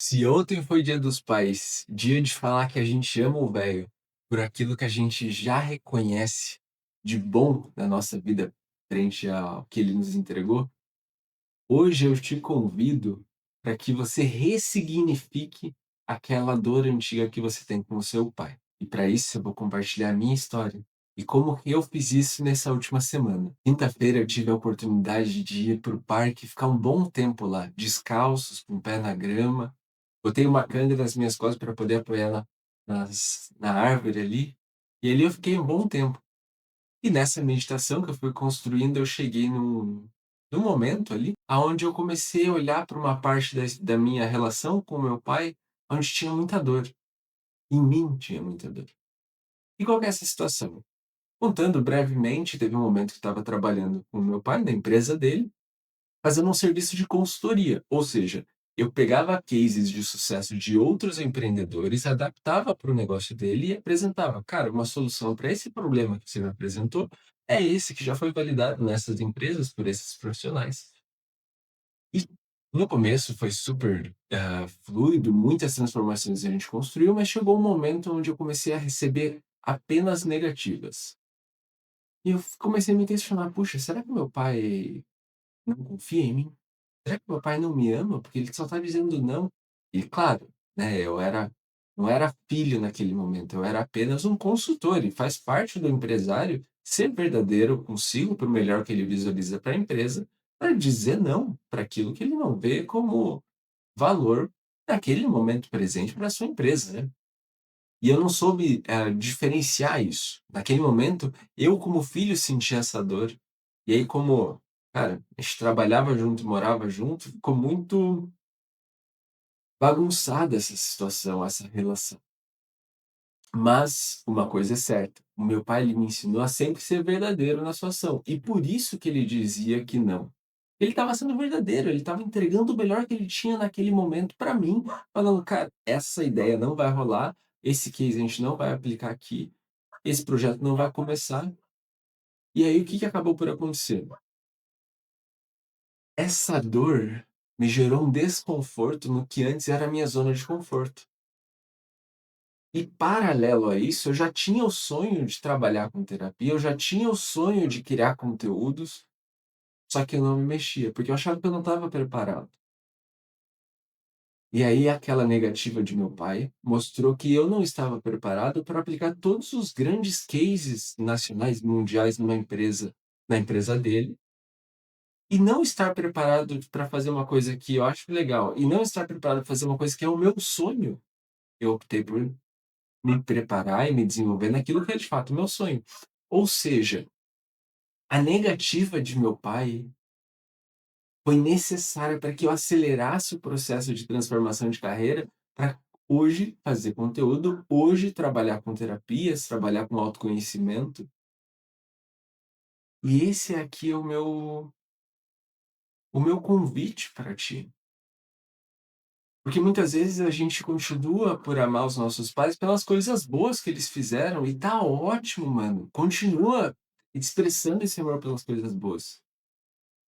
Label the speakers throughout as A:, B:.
A: Se ontem foi Dia dos Pais, dia de falar que a gente ama o velho por aquilo que a gente já reconhece de bom na nossa vida frente ao que ele nos entregou, hoje eu te convido para que você ressignifique aquela dor antiga que você tem com o seu pai. E para isso eu vou compartilhar a minha história e como que eu fiz isso nessa última semana. Quinta-feira eu tive a oportunidade de ir para o parque e ficar um bom tempo lá, descalços, com o pé na grama. Botei uma canga nas minhas costas para poder apoiar na árvore ali, e ali eu fiquei um bom tempo. E nessa meditação que eu fui construindo, eu cheguei num momento ali, aonde eu comecei a olhar para uma parte da minha relação com o meu pai, onde tinha muita dor. Em mim tinha muita dor. E qual que é essa situação? Contando brevemente, teve um momento que estava trabalhando com o meu pai, na empresa dele, fazendo um serviço de consultoria, ou seja, eu pegava cases de sucesso de outros empreendedores, adaptava para o negócio dele e apresentava: "Cara, uma solução para esse problema que você me apresentou é esse que já foi validado nessas empresas por esses profissionais". E no começo foi super, fluido, muitas transformações a gente construiu, mas chegou um momento onde eu comecei a receber apenas negativas. E eu comecei a me questionar: "Puxa, será que meu pai não confia em mim? Será que meu pai não me ama? Porque ele só está dizendo não". E claro, né, eu era não era filho naquele momento, eu era apenas um consultor e faz parte do empresário ser verdadeiro consigo, para o melhor que ele visualiza para a empresa, para dizer não para aquilo que ele não vê como valor naquele momento presente para a sua empresa, né. E eu não soube, diferenciar isso. Naquele momento, eu como filho senti essa dor, e aí como, cara, a gente trabalhava junto, morava junto, ficou muito bagunçada essa situação, essa relação. Mas uma coisa é certa, o meu pai ele me ensinou a sempre ser verdadeiro na sua ação, e por isso que ele dizia que não. Ele estava sendo verdadeiro, ele estava entregando o melhor que ele tinha naquele momento para mim, falando: "Cara, essa ideia não vai rolar, esse case a gente não vai aplicar aqui, esse projeto não vai começar". E aí o que que acabou por acontecer? Essa dor me gerou um desconforto no que antes era a minha zona de conforto. E paralelo a isso, eu já tinha o sonho de trabalhar com terapia, eu já tinha o sonho de criar conteúdos, só que eu não me mexia, porque eu achava que eu não estava preparado. E aí aquela negativa de meu pai mostrou que eu não estava preparado para aplicar todos os grandes cases nacionais, mundiais na empresa dele, e não estar preparado para fazer uma coisa que eu acho legal, e não estar preparado para fazer uma coisa que é o meu sonho. Eu optei por me preparar e me desenvolver naquilo que é de fato o meu sonho. Ou seja, a negativa de meu pai foi necessária para que eu acelerasse o processo de transformação de carreira, para hoje fazer conteúdo, hoje trabalhar com terapias, trabalhar com autoconhecimento. E esse aqui é o meu convite para ti. Porque muitas vezes a gente continua por amar os nossos pais pelas coisas boas que eles fizeram e tá ótimo, mano. Continua expressando esse amor pelas coisas boas.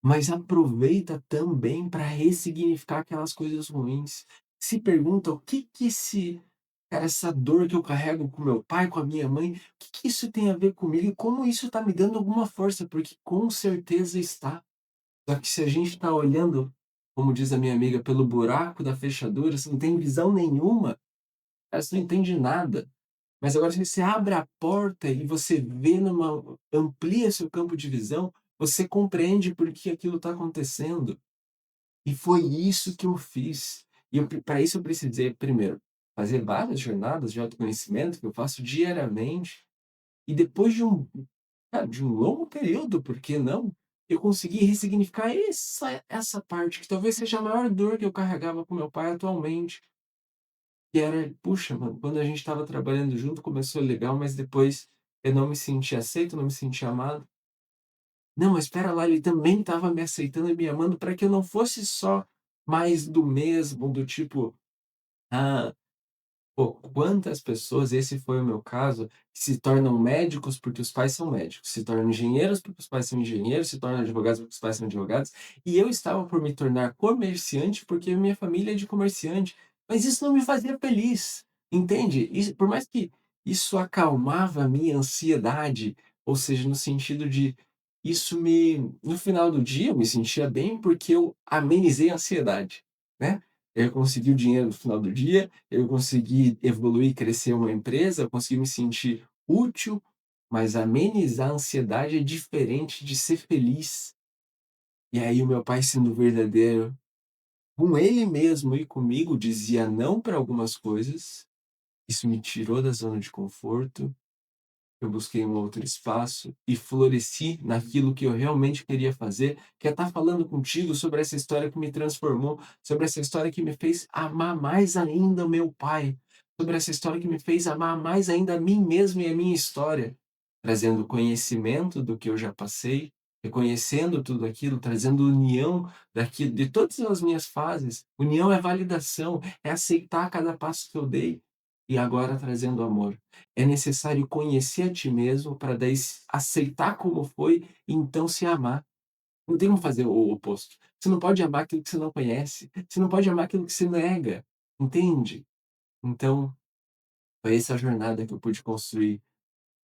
A: Mas aproveita também para ressignificar aquelas coisas ruins. Se pergunta o que que essa dor que eu carrego com meu pai, com a minha mãe, o que que isso tem a ver comigo e como isso está me dando alguma força, porque com certeza está. Só que se a gente está olhando, como diz a minha amiga, pelo buraco da fechadura, você não tem visão nenhuma, aí você não entende nada. Mas agora se você abre a porta e você vê amplia seu campo de visão, você compreende por que aquilo está acontecendo. E foi isso que eu fiz. E eu pra isso eu precisei, primeiro, fazer várias jornadas de autoconhecimento que eu faço diariamente, e depois de um longo período, por que não, eu consegui ressignificar essa parte que talvez seja a maior dor que eu carregava com meu pai atualmente, que era: "Puxa, mano, quando a gente estava trabalhando junto começou legal, mas depois eu não me senti aceito, não me senti amado". Não, mas espera lá, ele também estava me aceitando e me amando para que eu não fosse só mais do mesmo, do tipo, ah, pô, quantas pessoas, esse foi o meu caso, que se tornam médicos porque os pais são médicos, se tornam engenheiros porque os pais são engenheiros, se tornam advogados porque os pais são advogados, e eu estava por me tornar comerciante porque minha família é de comerciante. Mas isso não me fazia feliz, entende? Isso por mais que isso acalmava a minha ansiedade, ou seja, no sentido de isso me no final do dia eu me sentia bem, porque eu amenizei a ansiedade, né. Eu consegui o dinheiro no final do dia, eu consegui evoluir, crescer uma empresa, eu consegui me sentir útil, mas amenizar a ansiedade é diferente de ser feliz. E aí o meu pai sendo verdadeiro com ele mesmo e comigo, dizia não para algumas coisas, isso me tirou da zona de conforto, eu busquei um outro espaço e floresci naquilo que eu realmente queria fazer, que é estar falando contigo sobre essa história que me transformou, sobre essa história que me fez amar mais ainda o meu pai, sobre essa história que me fez amar mais ainda a mim mesmo e a minha história, trazendo conhecimento do que eu já passei, reconhecendo tudo aquilo, trazendo união daquilo, de todas as minhas fases. União é validação, é aceitar cada passo que eu dei e agora trazendo amor. É necessário conhecer a ti mesmo para daí aceitar como foi e então se amar. Não tem como fazer o oposto. Você não pode amar aquilo que você não conhece. Você não pode amar aquilo que você nega, entende? Então, foi essa jornada que eu pude construir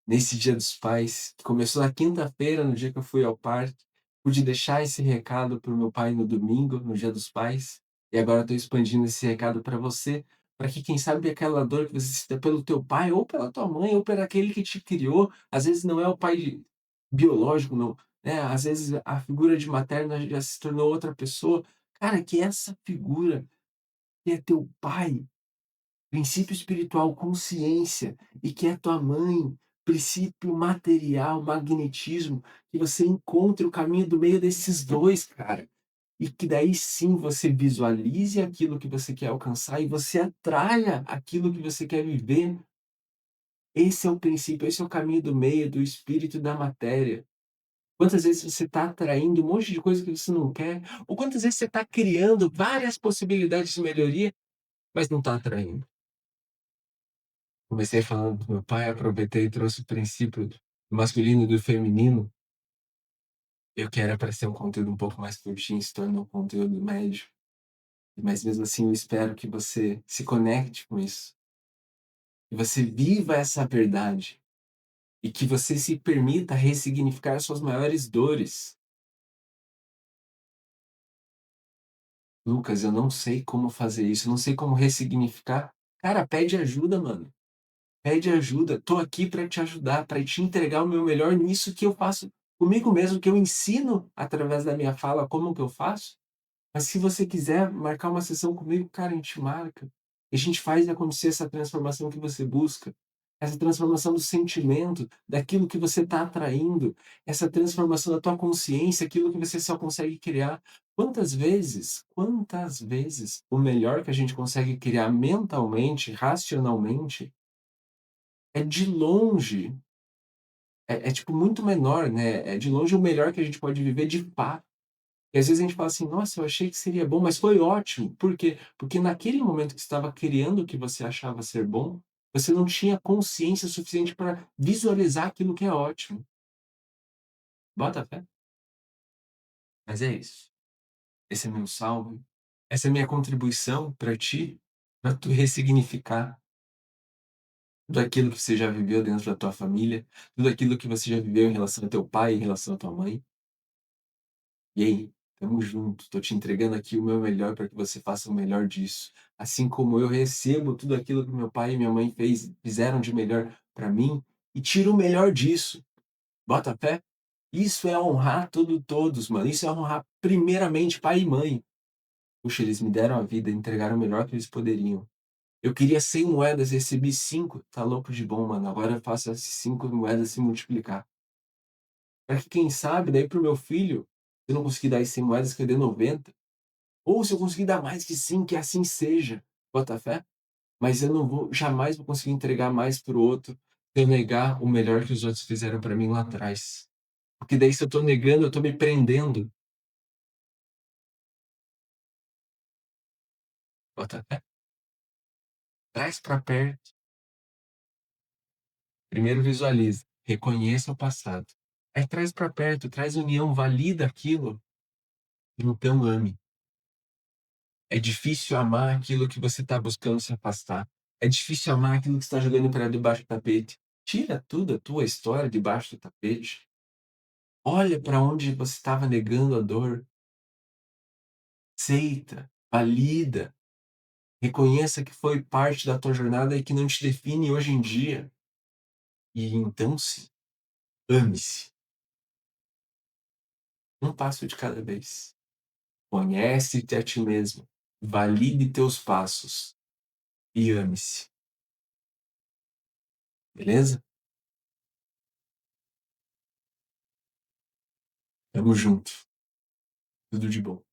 A: nesse Dia dos Pais, que começou na quinta-feira, no dia que eu fui ao parque, pude deixar esse recado para o meu pai no domingo, no Dia dos Pais, e agora estou expandindo esse recado para você, para que quem sabe aquela dor que você sinta pelo teu pai, ou pela tua mãe, ou por aquele que te criou, às vezes não é o pai biológico, não, né, às vezes a figura de materna já se tornou outra pessoa. Cara, que essa figura, que é teu pai, princípio espiritual, consciência, e que é tua mãe, princípio material, magnetismo, que você encontre o caminho do meio desses 2, cara. E que daí sim você visualize aquilo que você quer alcançar e você atraia aquilo que você quer viver. Esse é o princípio, esse é o caminho do meio, do espírito e da matéria. Quantas vezes você está atraindo um monte de coisa que você não quer, ou quantas vezes você está criando várias possibilidades de melhoria, mas não está atraindo. Comecei falando do meu pai, aproveitei e trouxe o princípio do masculino e do feminino. Eu que era para ser um conteúdo um pouco mais curtinho, se tornou um conteúdo médio. Mas mesmo assim eu espero que você se conecte com isso, que você viva essa verdade e que você se permita ressignificar suas maiores dores. "Lucas, eu não sei como fazer isso, eu não sei como ressignificar". Cara, pede ajuda, mano. Pede ajuda, tô aqui para te ajudar, para te entregar o meu melhor nisso que eu faço comigo mesmo, que eu ensino através da minha fala como que eu faço, mas se você quiser marcar uma sessão comigo, cara, a gente marca, e a gente faz acontecer essa transformação que você busca, essa transformação do sentimento, daquilo que você está atraindo, essa transformação da tua consciência, aquilo que você só consegue criar. Quantas vezes o melhor que a gente consegue criar mentalmente, racionalmente, é de longe, tipo muito menor, né, é de longe o melhor que a gente pode viver de fato. E às vezes a gente fala assim: "Nossa, eu achei que seria bom, mas foi ótimo". Por quê? Porque naquele momento que você estava criando o que você achava ser bom, você não tinha consciência suficiente para visualizar aquilo que é ótimo. Bota fé. Mas é isso. Esse é meu salve, essa é a minha contribuição para ti, para tu ressignificar tudo aquilo que você já viveu dentro da tua família, tudo aquilo que você já viveu em relação ao teu pai, em relação à tua mãe. E aí, tamo junto, tô te entregando aqui o meu melhor para que você faça o melhor disso. Assim como eu recebo tudo aquilo que meu pai e minha mãe fizeram de melhor para mim e tiro o melhor disso. Bota fé? Isso é honrar todos, mano. Isso é honrar primeiramente pai e mãe. Puxa, eles me deram a vida, entregaram o melhor que eles poderiam. Eu queria 100 moedas, recebi 5. Tá louco de bom, mano. Agora eu faço essas 5 moedas se multiplicar. Para que quem sabe, daí para o meu filho, se eu não conseguir dar as 100 moedas, que eu dê 90. Ou se eu conseguir dar mais que sim, que assim seja. Bota fé? Mas eu não vou jamais vou conseguir entregar mais para o outro se eu negar o melhor que os outros fizeram para mim lá atrás. Porque daí se eu estou negando, eu estou me prendendo. Bota fé? Traz para perto. Primeiro visualiza, reconheça o passado. Aí traz para perto, traz união, valida aquilo, então ame. É difícil amar aquilo que você está buscando se afastar. É difícil amar aquilo que você está jogando para debaixo do tapete. Tira tudo a tua história debaixo do tapete. Olha para onde você estava negando a dor. Aceita, valida, reconheça que foi parte da tua jornada e que não te define hoje em dia. E então sim, ame-se, um passo de cada vez. Conhece-te a ti mesmo, valide teus passos e ame-se, beleza? Tamo junto, tudo de bom.